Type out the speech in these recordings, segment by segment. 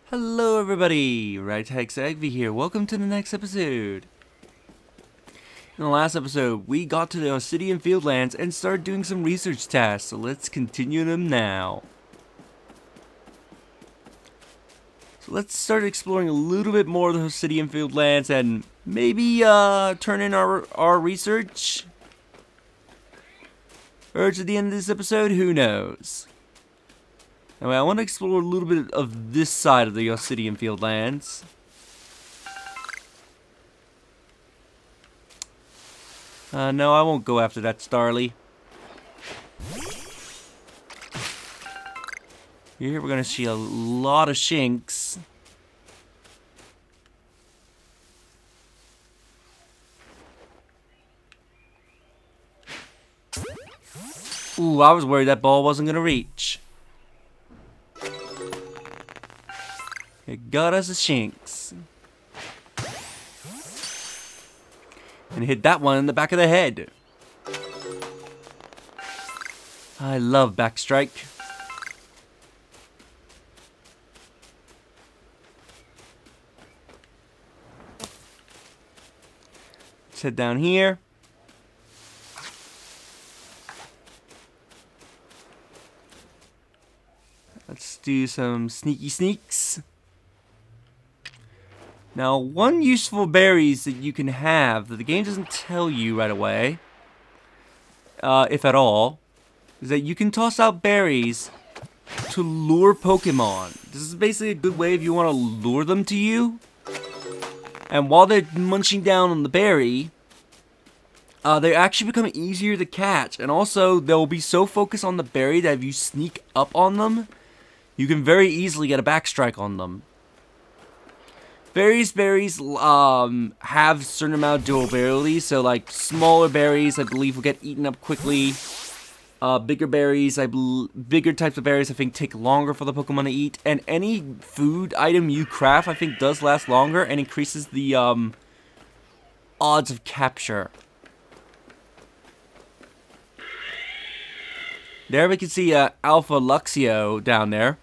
Hello everybody, RightHexAgV here. Welcome to the next episode. In the last episode, we got to the Obsidian Fieldlands and started doing some research tasks, so let's continue them now. So let's start exploring a little bit more of the Obsidian Fieldlands and maybe turn in our research. Or to the end of this episode, who knows? Anyway, I want to explore a little bit of this side of the Obsidian Fieldlands. No, I won't go after that Starly. Here we're gonna see a lot of shinks. Ooh, I was worried that ball wasn't gonna reach. It got us a shinks. And hit that one in the back of the head. I love backstrike. Let's head down here. Let's do some sneaky sneaks. Now, one useful berries that you can have that the game doesn't tell you right away, if at all, is that you can toss out berries to lure Pokemon. This is basically a good way if you want to lure them to you. And while they're munching down on the berry, they actually become easier to catch. And also, they'll be so focused on the berry that if you sneak up on them, you can very easily get a backstrike on them. Various berries have a certain amount of durability, so like smaller berries I believe will get eaten up quickly. Bigger berries, bigger types of berries I think take longer for the Pokemon to eat. And any food item you craft I think does last longer and increases the odds of capture. There we can see Alpha Luxio down there.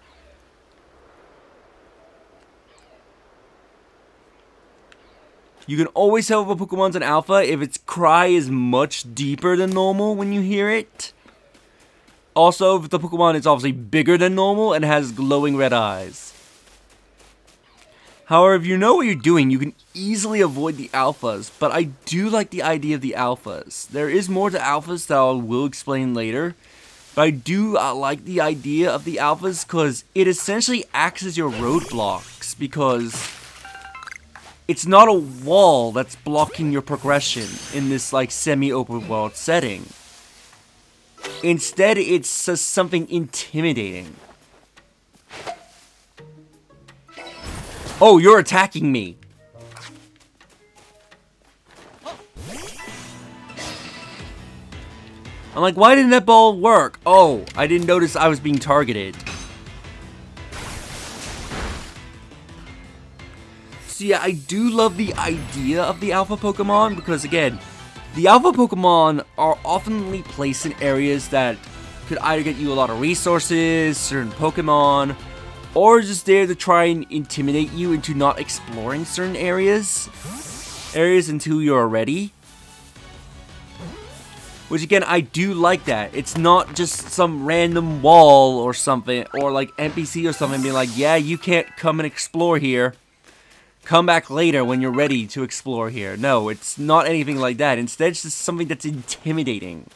You can always tell if a Pokemon's an alpha if its cry is much deeper than normal when you hear it. Also, if the Pokemon is obviously bigger than normal and has glowing red eyes. However, if you know what you're doing, you can easily avoid the alphas, but I do like the idea of the alphas. There is more to alphas that I will explain later, but I do like the idea of the alphas because it essentially acts as your roadblocks, because it's not a wall that's blocking your progression in this like semi-open world setting. Instead, it's just something intimidating. Oh, you're attacking me. I'm like, why didn't that ball work? Oh, I didn't notice I was being targeted. So yeah, I do love the idea of the alpha Pokemon because, again, the alpha Pokemon are oftenly placed in areas that could either get you a lot of resources, certain Pokemon, or just there to try and intimidate you into not exploring certain areas until you're ready. Which, again, I do like that. It's not just some random wall or something, or like NPC or something being like, yeah, you can't come and explore here. Come back later when you're ready to explore here. No, it's not anything like that. Instead, it's just something that's intimidating.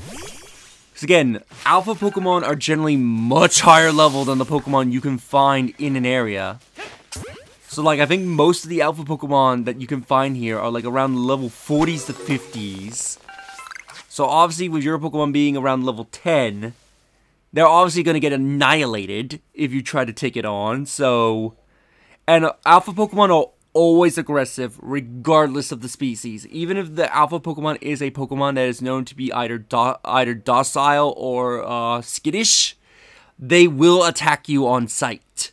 Because again, alpha Pokemon are generally much higher level than the Pokemon you can find in an area. So like, I think most of the alpha Pokemon that you can find here are like around level 40s to 50s. So obviously, with your Pokemon being around level 10, they're obviously going to get annihilated if you try to take it on, so... And alpha Pokemon are always aggressive, regardless of the species. Even if the alpha Pokemon is a Pokemon that is known to be either docile or skittish, they will attack you on sight.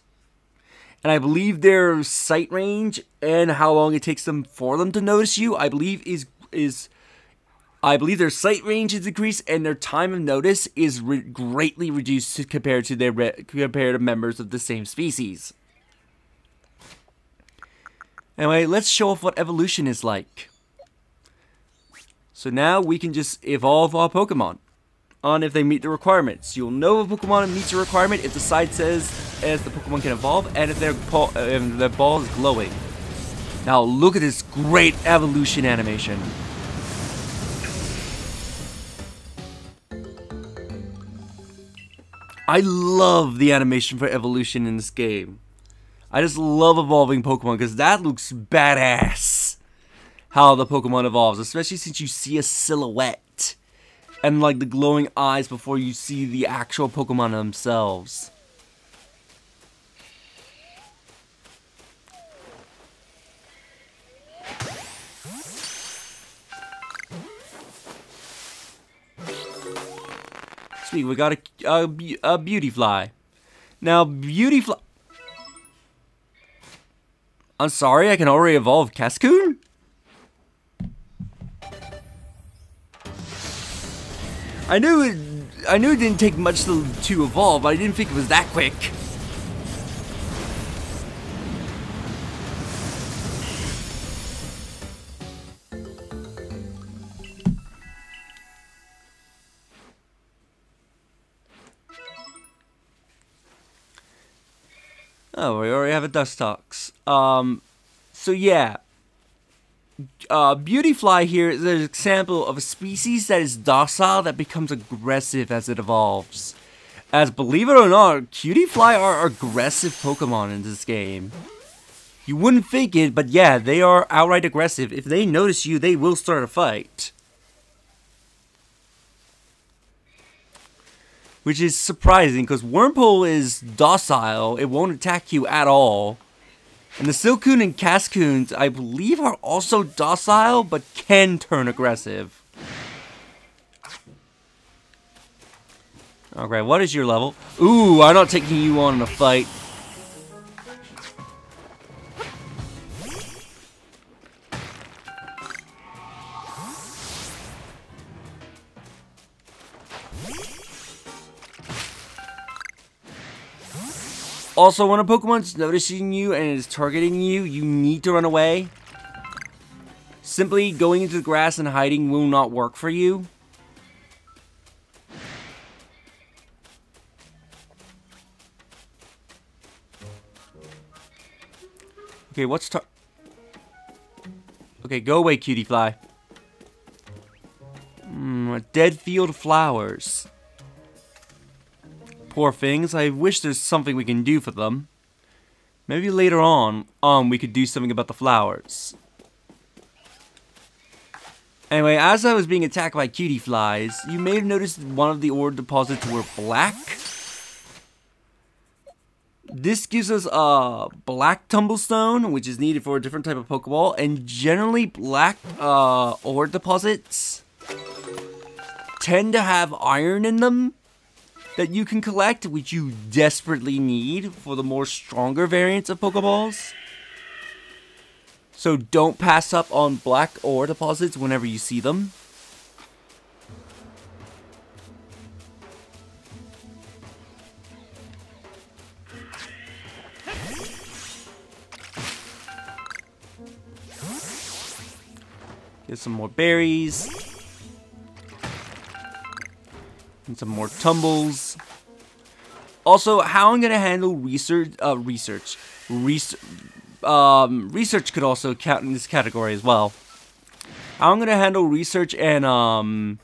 And I believe their sight range and how long it takes them for them to notice you, I believe is I believe their sight range is decreased and their time of notice is greatly reduced compared to their compared to members of the same species. Anyway, let's show off what evolution is like. So now we can just evolve our Pokemon on if they meet the requirements. You'll know if a Pokemon meets a requirement if the side says as the Pokemon can evolve and if their ball is glowing. Now look at this great evolution animation. I love the animation for evolution in this game. I just love evolving Pokemon because that looks badass. How the Pokemon evolves, especially since you see a silhouette and like the glowing eyes before you see the actual Pokemon themselves. Sweet, we got a Beautyfly. Now, Beautyfly... I'm sorry, I can already evolve Cascoon? I knew it didn't take much to evolve, but I didn't think it was that quick. Oh, we already have a Dustox. So yeah. Beautyfly here is an example of a species that is docile that becomes aggressive as it evolves. As believe it or not, Cutifly are aggressive Pokemon in this game. You wouldn't think it, but yeah, they are outright aggressive. If they notice you, they will start a fight. Which is surprising, because Wurmple is docile, it won't attack you at all. And the Silcoon and Cascoons, I believe, are also docile, but can turn aggressive. Okay, what is your level? Ooh, I'm not taking you on in a fight. Also, when a Pokemon's noticing you and is targeting you, you need to run away. Simply going into the grass and hiding will not work for you. Okay, okay, go away, Cutifly. Dead field flowers. Poor things. I wish there's something we can do for them. Maybe later on, we could do something about the flowers. Anyway, as I was being attacked by Cutiflies, you may have noticed one of the ore deposits were black. This gives us a black tumblestone, which is needed for a different type of Pokeball, and generally black ore deposits tend to have iron in them that you can collect, which you desperately need for the more stronger variants of Pokeballs. So don't pass up on black ore deposits whenever you see them. Get some more berries. And some more tumbles. Also, how I'm gonna handle research could also count in this category as well. How I'm gonna handle research and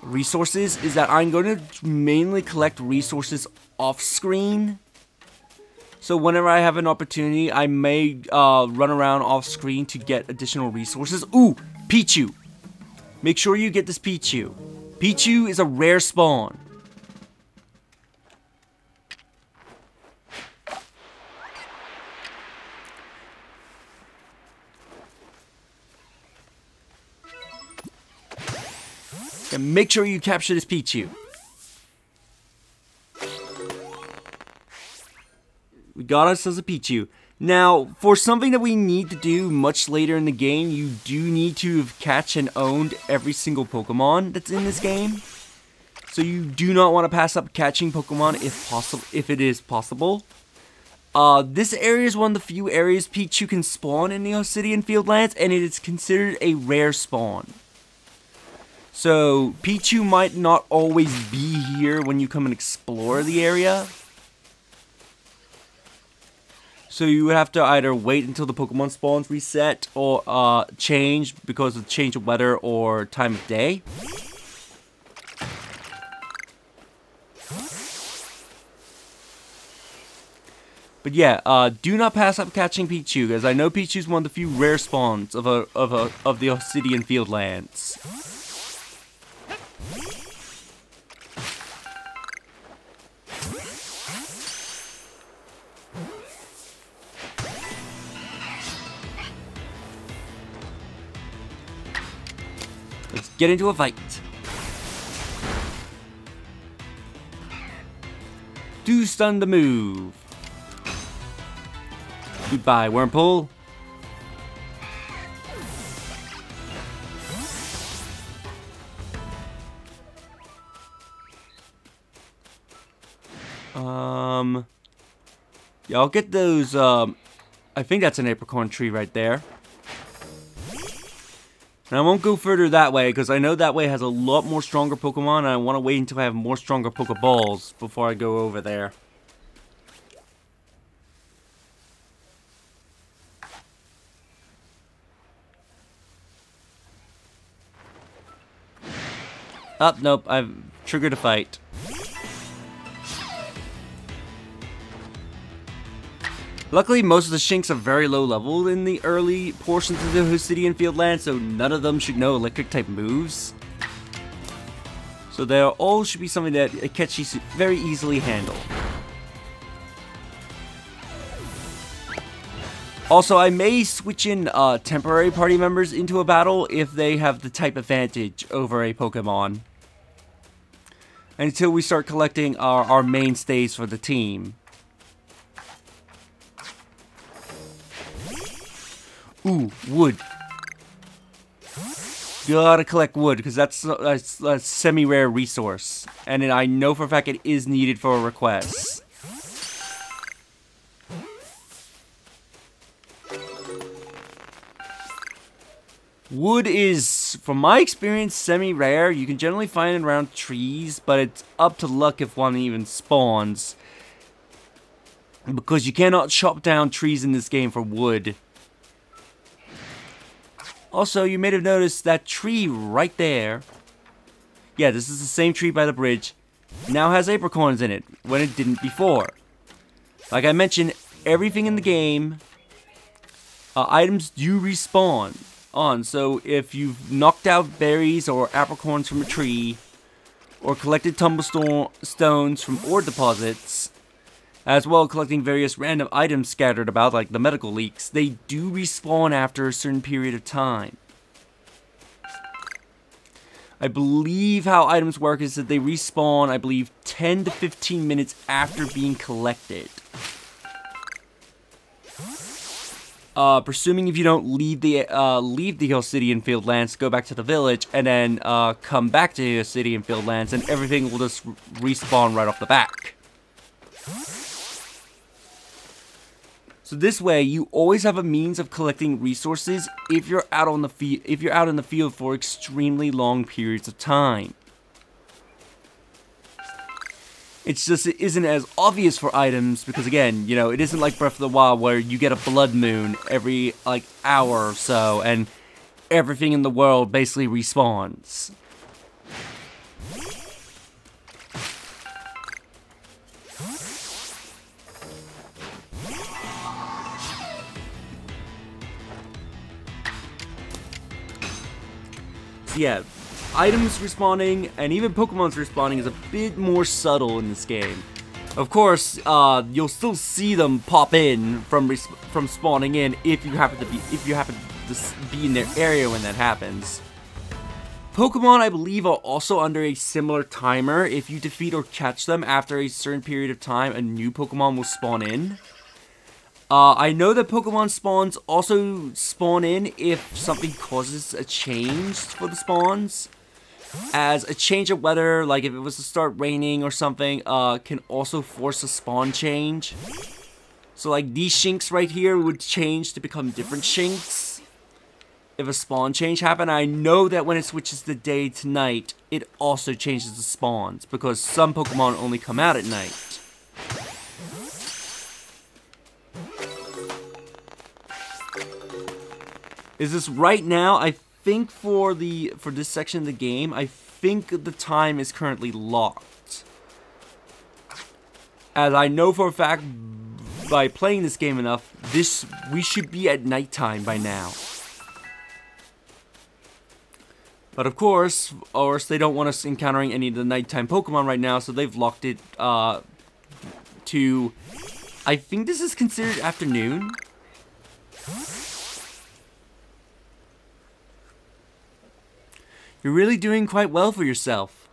resources is that I'm going to mainly collect resources off screen. So whenever I have an opportunity, I may run around off screen to get additional resources. Ooh, Pichu. Make sure you get this Pichu. Pichu is a rare spawn. And make sure you capture this Pichu. We got ourselves a Pichu. Now, for something that we need to do much later in the game, you do need to have catch and owned every single Pokemon that's in this game. So you do not want to pass up catching Pokemon if it is possible. This area is one of the few areas Pichu can spawn in the Obsidian Fieldlands, and it is considered a rare spawn. So Pichu might not always be here when you come and explore the area. So you would have to either wait until the Pokemon spawns reset or change because of change of weather or time of day. But yeah, do not pass up catching Pichu, because I know Pichu is one of the few rare spawns of the Obsidian Fieldlands. Let's get into a fight. Do stun the move. Goodbye, Wurmple. Yeah, I'll get those, I think that's an apricorn tree right there. And I won't go further that way, because I know that way has a lot more stronger Pokemon, and I want to wait until I have more stronger Pokeballs before I go over there. Oh, nope, I've triggered a fight. Luckily, most of the Shinx are very low level in the early portions of the Obsidian Fieldlands, so none of them should know electric-type moves. So they all should be something that Akechi should very easily handle. Also, I may switch in temporary party members into a battle if they have the type advantage over a Pokemon, until we start collecting our mainstays for the team. Ooh, wood. Gotta collect wood, because that's a semi-rare resource. And I know for a fact it is needed for a request. Wood is, from my experience, semi-rare. You can generally find it around trees, but it's up to luck if one even spawns. Because you cannot chop down trees in this game for wood. Also, you may have noticed that tree right there. Yeah, this is the same tree by the bridge. Now has apricorns in it, when it didn't before. Like I mentioned, everything in the game, items do respawn on. So if you've knocked out berries or apricorns from a tree, or collected tumblestones from ore deposits, as well as collecting various random items scattered about, like the medical leaks, they do respawn after a certain period of time. I believe how items work is that they respawn, I believe, 10 to 15 minutes after being collected. Presuming if you don't leave the Obsidian Fieldlands, go back to the village, and then come back to the Obsidian Fieldlands, and everything will just respawn right off the back. So this way, you always have a means of collecting resources if you're out on the in the field for extremely long periods of time. It's just it isn't as obvious for items because again, you know, it isn't like Breath of the Wild where you get a blood moon every like hour or so and everything in the world basically respawns. So yeah, items respawning and even Pokemon's respawning is a bit more subtle in this game. Of course, you'll still see them pop in from spawning in if you happen to be in their area when that happens. Pokemon, I believe, are also under a similar timer. If you defeat or catch them after a certain period of time, a new Pokemon will spawn in. I know that Pokemon spawns also spawn in if something causes a change for the spawns. As a change of weather, like if it was to start raining or something, can also force a spawn change. So like these Shinx right here would change to become different Shinx if a spawn change happened. I know that when it switches to day to night, it also changes the spawns, because some Pokemon only come out at night. Is this right now? I think for this section of the game, I think the time is currently locked. As I know for a fact, by playing this game enough, we should be at nighttime by now. But of course, they don't want us encountering any of the nighttime Pokemon right now, so they've locked it to, I think this is considered afternoon. You're really doing quite well for yourself.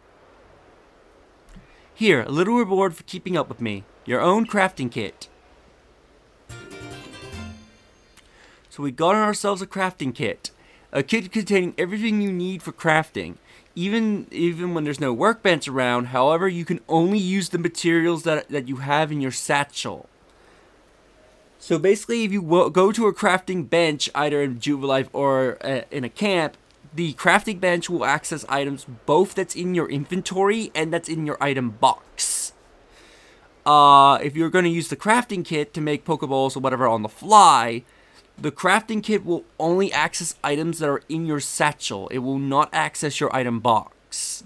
Here, a little reward for keeping up with me. Your own crafting kit. So we got ourselves a crafting kit. A kit containing everything you need for crafting. Even when there's no workbench around, however, you can only use the materials that you have in your satchel. So basically, if you go to a crafting bench, either in Jubilife or in a camp, the crafting bench will access items both that's in your inventory and that's in your item box. If you're going to use the crafting kit to make Pokeballs or whatever on the fly, the crafting kit will only access items that are in your satchel. It will not access your item box.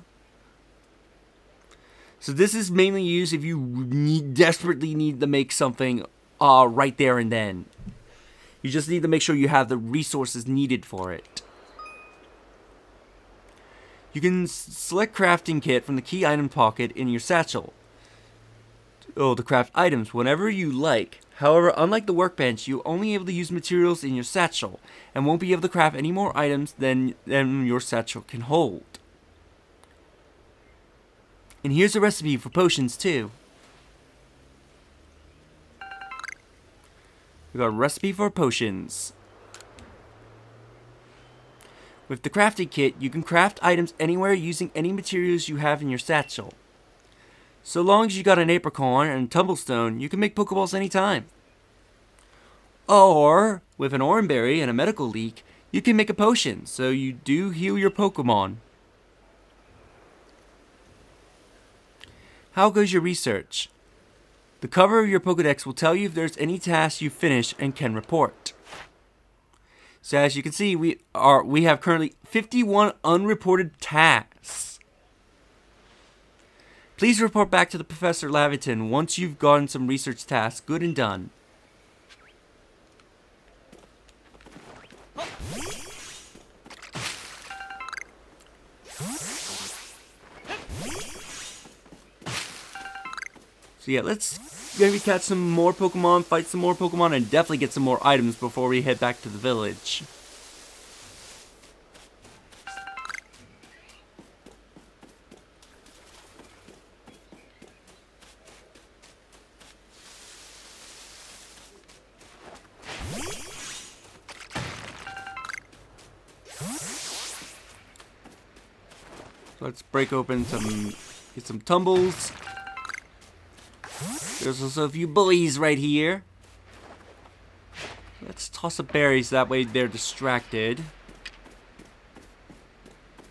So this is mainly used if you desperately need to make something right there and then. You just need to make sure you have the resources needed for it. You can select crafting kit from the key item pocket in your satchel. To craft items whenever you like. However, unlike the workbench, you're only able to use materials in your satchel and won't be able to craft any more items than your satchel can hold. And here's a recipe for potions too. We got a recipe for potions. With the crafting kit, you can craft items anywhere using any materials you have in your satchel. So long as you got an apricorn and a tumblestone, you can make Pokeballs anytime. Or, with an oranberry and a medical leak, you can make a potion, so you do heal your Pokemon. How goes your research? The cover of your Pokedex will tell you if there's any tasks you finished and can report. So as you can see, we have currently 51 unreported tasks. Please report back to the Professor Laviton once you've gotten some research tasks good and done. So yeah, let's maybe catch some more Pokemon, fight some more Pokemon, and definitely get some more items before we head back to the village. So let's break open get some tumbles. There's also a few bullies right here. Let's toss up berries, that way they're distracted.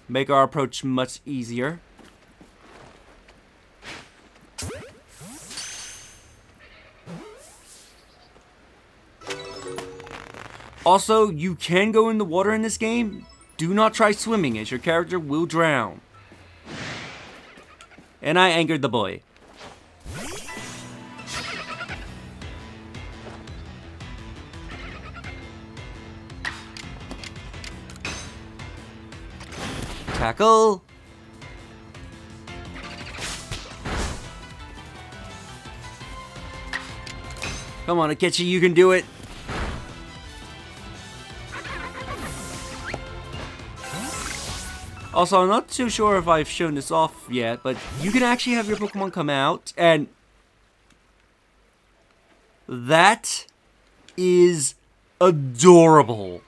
Make our approach much easier. Also, you can go in the water in this game. Do not try swimming, as your character will drown. And I angered the boy. Tackle. Come on, Akechi, you can do it. Also, I'm not too sure if I've shown this off yet, but you can actually have your Pokemon come out, and that is adorable.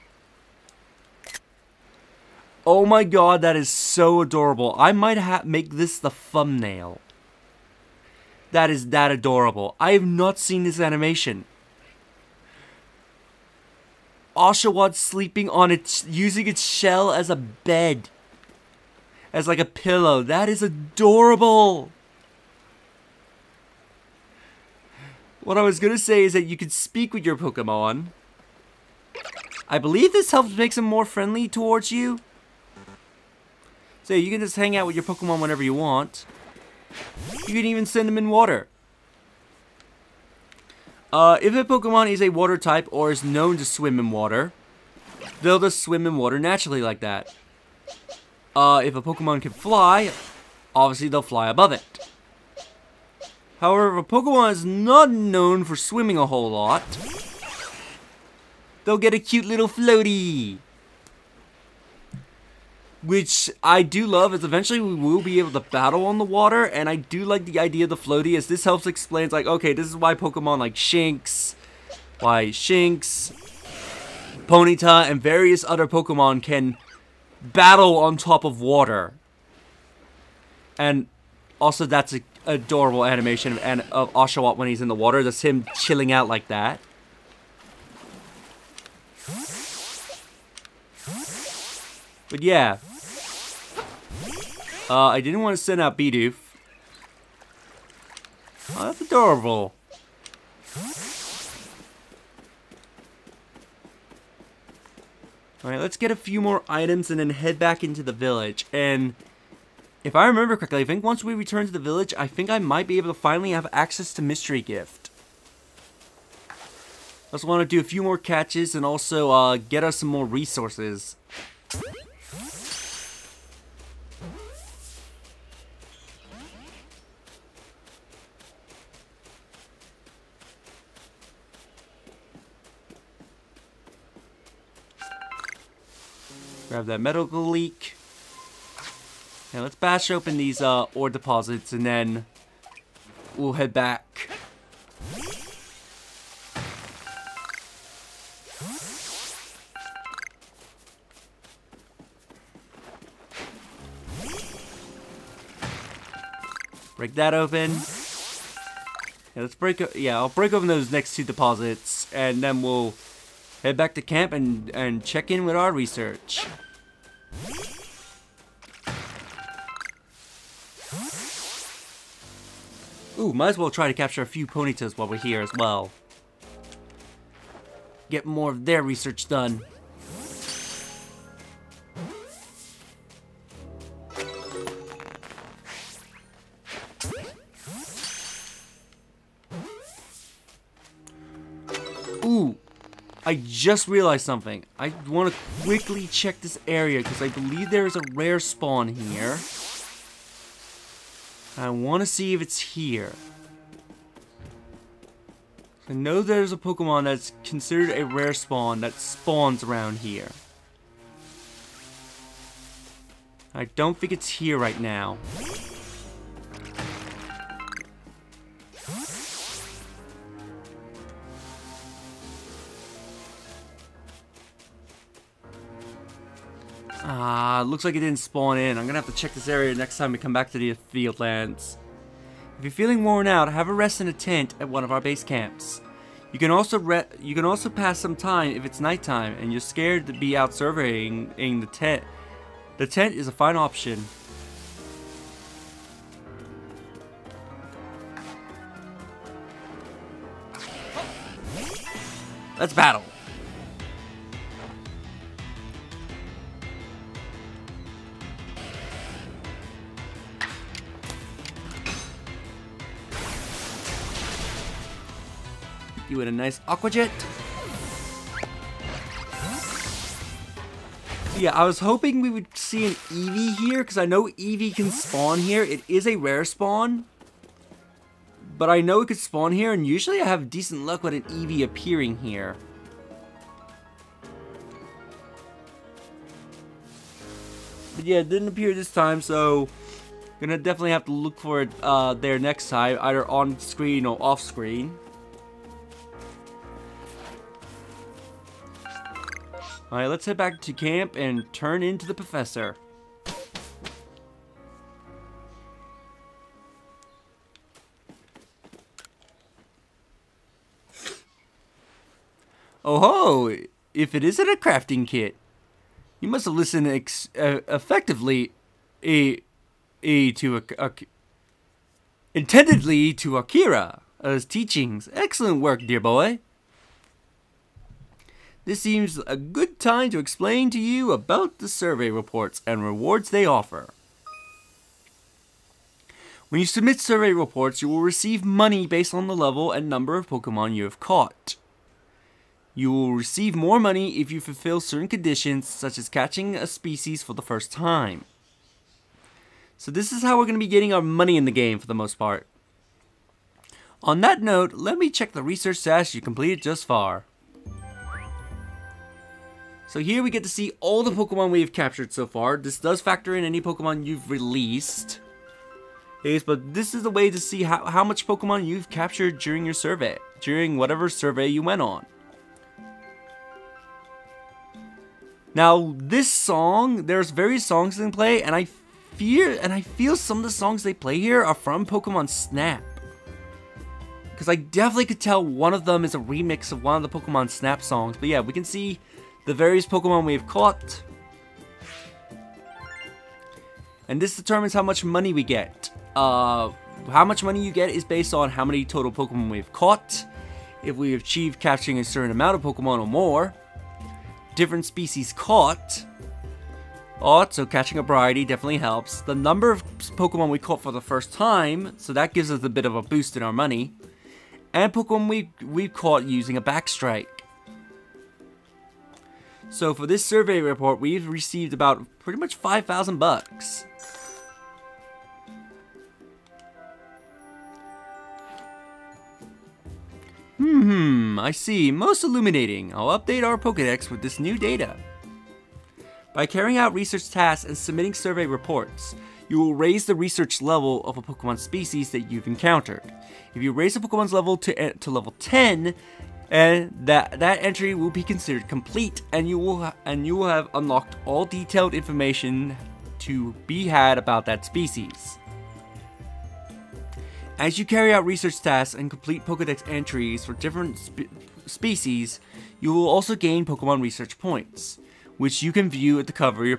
Oh my god, that is so adorable. I might make this the thumbnail. That is that adorable. I have not seen this animation. Oshawott sleeping on its, using its shell as a bed. As like a pillow. That is adorable. What I was gonna say is that you can speak with your Pokemon. I believe this helps make them more friendly towards you. So you can just hang out with your Pokemon whenever you want. You can even send them in water. If a Pokemon is a water type or is known to swim in water, they'll just swim in water naturally like that. If a Pokemon can fly, obviously they'll fly above it. However, if a Pokemon is not known for swimming a whole lot, they'll get a cute little floaty. Which I do love, is eventually we will be able to battle on the water, and I do like the idea of the floaty, as this helps explain, like, okay, this is why Pokemon like Shinx, Ponyta, and various other Pokemon can battle on top of water. And also that's an adorable animation of Oshawott when he's in the water, just him chilling out like that. But yeah. I didn't want to send out Bidoof. Oh, that's adorable. Alright, let's get a few more items and then head back into the village. And if I remember correctly, I think once we return to the village, I think I might be able to finally have access to Mystery Gift. I just want to do a few more catches and also get us some more resources. Grab that medical leak. And let's bash open these ore deposits and then we'll head back. Break that open. Yeah, let's break. Yeah, I'll break open those next two deposits, and then we'll head back to camp and check in with our research. Ooh, might as well try to capture a few Ponytas while we're here as well. Get more of their research done. Ooh, I just realized something. I want to quickly check this area because I believe there is a rare spawn here. I want to see if it's here. I know there's a Pokemon that's considered a rare spawn that spawns around here. I don't think it's here right now. Looks like it didn't spawn in. I'm gonna have to check this area next time we come back to the Fieldlands. If you're feeling worn out, have a rest in a tent at one of our base camps. You can also pass some time if it's nighttime and you're scared to be out surveying the tent. The tent is a fine option. Let's battle. You in a nice Aqua Jet. Yeah, I was hoping we would see an Eevee here, because I know Eevee can spawn here. It is a rare spawn, but I know it could spawn here, and usually I have decent luck with an Eevee appearing here. But yeah, it didn't appear this time, so gonna definitely have to look for it there next time, either on screen or off screen. Alright, let's head back to camp and turn into the professor. Oh ho! If it isn't a crafting kit, you must have listened effectively intendedly to Akira's teachings. Excellent work, dear boy. This seems a good time to explain to you about the survey reports and rewards they offer. When you submit survey reports, you will receive money based on the level and number of Pokemon you have caught. You will receive more money if you fulfill certain conditions, such as catching a species for the first time. So this is how we're going to be getting our money in the game for the most part. On that note, let me check the research tasks you completed just far. So here we get to see all the Pokemon we've captured so far. This does factor in any Pokemon you've released. Yes, but this is the way to see how much Pokemon you've captured during your survey. During whatever survey you went on. Now, this song, there's various songs in play, and I feel some of the songs they play here are from Pokemon Snap. Because I definitely could tell one of them is a remix of one of the Pokemon Snap songs. But yeah, we can see the various Pokemon we've caught. And this determines how much money we get. How much money you get is based on how many total Pokemon we've caught. If we achieve catching a certain amount of Pokemon or more. Different species caught. So catching a variety definitely helps. The number of Pokemon we caught for the first time, so that gives us a bit of a boost in our money. And Pokemon we've caught using a backstrike. So for this survey report, we've received about pretty much 5,000 bucks. I see. Most illuminating. I'll update our Pokédex with this new data. By carrying out research tasks and submitting survey reports, you will raise the research level of a Pokemon species that you've encountered. If you raise a Pokemon's level to level 10, and that entry will be considered complete, and you will have unlocked all detailed information to be had about that species. As you carry out research tasks and complete Pokédex entries for different species, you will also gain Pokemon research points, which you can view at the cover of your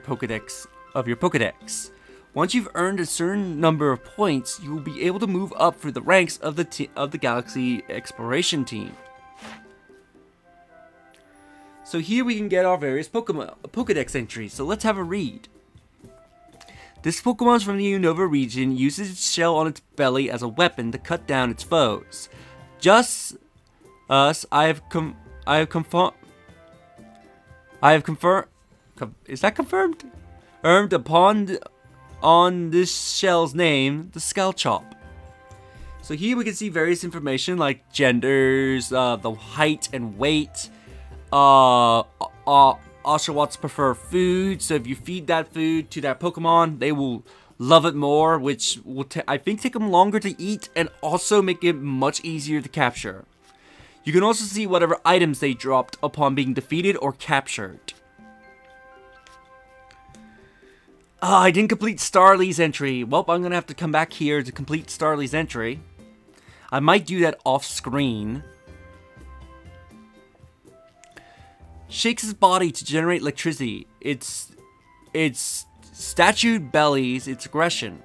Pokédex. Once you've earned a certain number of points, you will be able to move up through the ranks of the Galaxy Exploration team. So here we can get our various Pokédex entries, so let's have a read. This Pokemon from the Unova region uses its shell on its belly as a weapon to cut down its foes. Just us, I have confirmed. Is that confirmed? Earned on this shell's name, the Skullchop. So here we can see various information like genders, the height and weight. Oshawotts prefer food, so if you feed that food to that Pokemon, they will love it more, which will I think take them longer to eat and also make it much easier to capture. You can also see whatever items they dropped upon being defeated or captured. I didn't complete Starly's entry. Well, I'm gonna have to come back here to complete Starly's entry. I might do that off screen. Shakes his body to generate electricity. Its statue bellies its aggression.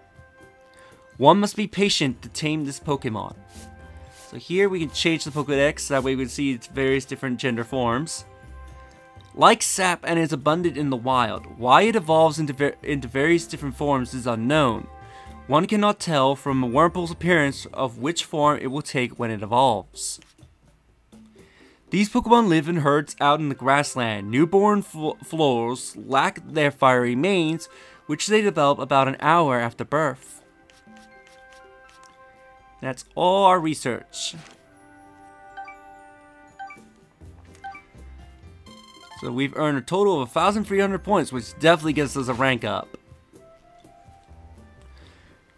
One must be patient to tame this Pokemon. So here we can change the Pokédex, that way we can see its various different gender forms. Like sap and is abundant in the wild, why it evolves into various different forms is unknown. One cannot tell from a Wurmple's appearance of which form it will take when it evolves. These Pokemon live in herds out in the grassland. Newborn foals lack their fiery manes, which they develop about an hour after birth. That's all our research. So we've earned a total of 1,300 points, which definitely gets us a rank up.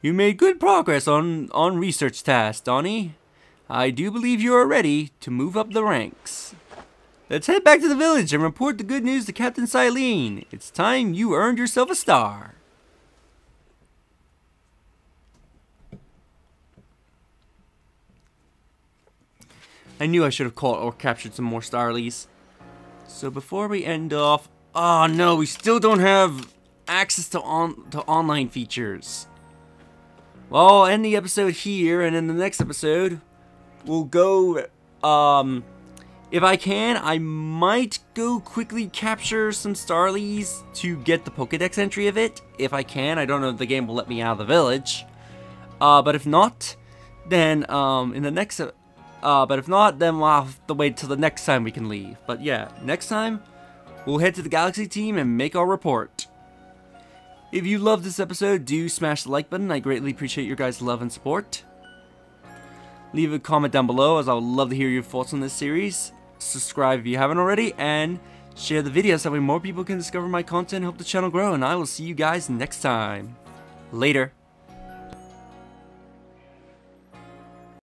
You made good progress on research tasks, Donnie. I do believe you are ready to move up the ranks. Let's head back to the village and report the good news to Captain Silene. It's time you earned yourself a star. I knew I should have caught or captured some more Starlies. So before we end off... Oh no, we still don't have access to online features. Well, I'll end the episode here, and in the next episode, we'll go... if I can, I might go quickly capture some Starlies to get the Pokédex entry of it. If I can, I don't know if the game will let me out of the village. But if not, then in the next... but if not, then we'll have to wait till the next time we can leave. But yeah, next time, we'll head to the Galaxy team and make our report. If you loved this episode, do smash the like button. I greatly appreciate your guys' love and support. Leave a comment down below, as I would love to hear your thoughts on this series. Subscribe if you haven't already, and share the video so that way more people can discover my content and help the channel grow. And I will see you guys next time. Later.